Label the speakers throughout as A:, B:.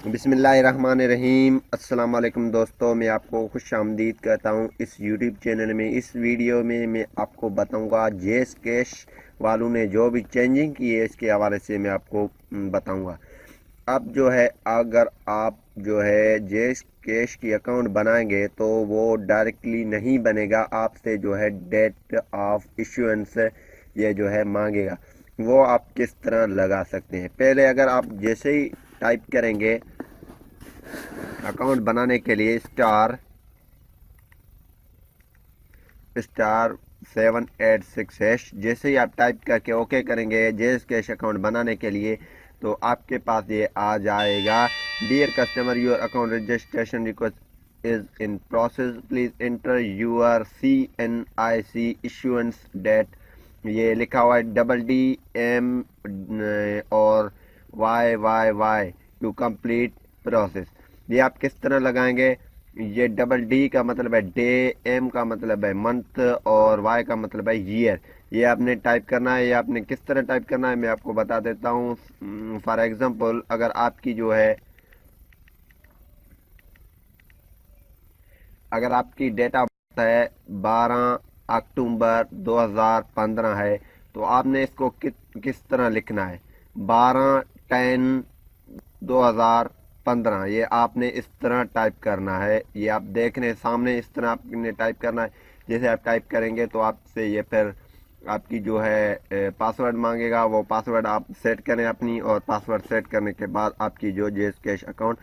A: बिस्मिल्लाहिर्रहमानिर्रहीम। अस्सलाम वालेकुम दोस्तों, मैं आपको खुश आमदीद कहता हूँ इस यूट्यूब चैनल में। इस वीडियो में मैं आपको बताऊँगा जेस कैश वालों ने जो भी चेंजिंग की है इसके हवाले से मैं आपको बताऊँगा। अब जो है अगर आप जो है जेस कैश की अकाउंट बनाएंगे तो वो डायरेक्टली नहीं बनेगा, आपसे जो है डेट ऑफ इशुएंस ये जो है मांगेगा। वो आप किस तरह लगा सकते हैं, पहले अगर आप जैसे ही टाइप करेंगे अकाउंट बनाने के लिए स्टार 786#, जैसे ही आप टाइप करके ओके करेंगे जेस कैश अकाउंट बनाने के लिए तो आपके पास ये आ जाएगा। Dear customer, your account registration request is in process, please enter your CNIC issuance date. ये लिखा हुआ है DDM और YYY टू कंप्लीट प्रोसेस। ये आप किस तरह लगाएंगे? ये D का मतलब है डे, M का मतलब है मंथ और Y का मतलब है ईयर। ये आपने टाइप करना है। ये आपने किस तरह टाइप करना है मैं आपको बता देता हूँ। फॉर एग्जांपल अगर आपकी जो है अगर आपकी डेट ऑफ बर्थ है 12 अक्टूबर 2015 है तो आपने इसको किस तरह लिखना है? 12/10/2015 ये आपने इस तरह टाइप करना है। ये आप देख रहे हैं सामने, इस तरह आपने टाइप करना है। जैसे आप टाइप करेंगे तो आपसे ये फिर आपकी जो है पासवर्ड मांगेगा। वो पासवर्ड आप सेट करें अपनी, और पासवर्ड सेट करने के बाद आपकी जो जेस कैश अकाउंट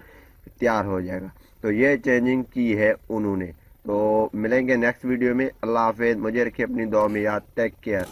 A: तैयार हो जाएगा। तो ये चेंजिंग की है उन्होंने। तो मिलेंगे नेक्स्ट वीडियो में। अल्लाह हाफिज़। मुझे रखिए अपनी दुआ में याद। Take care.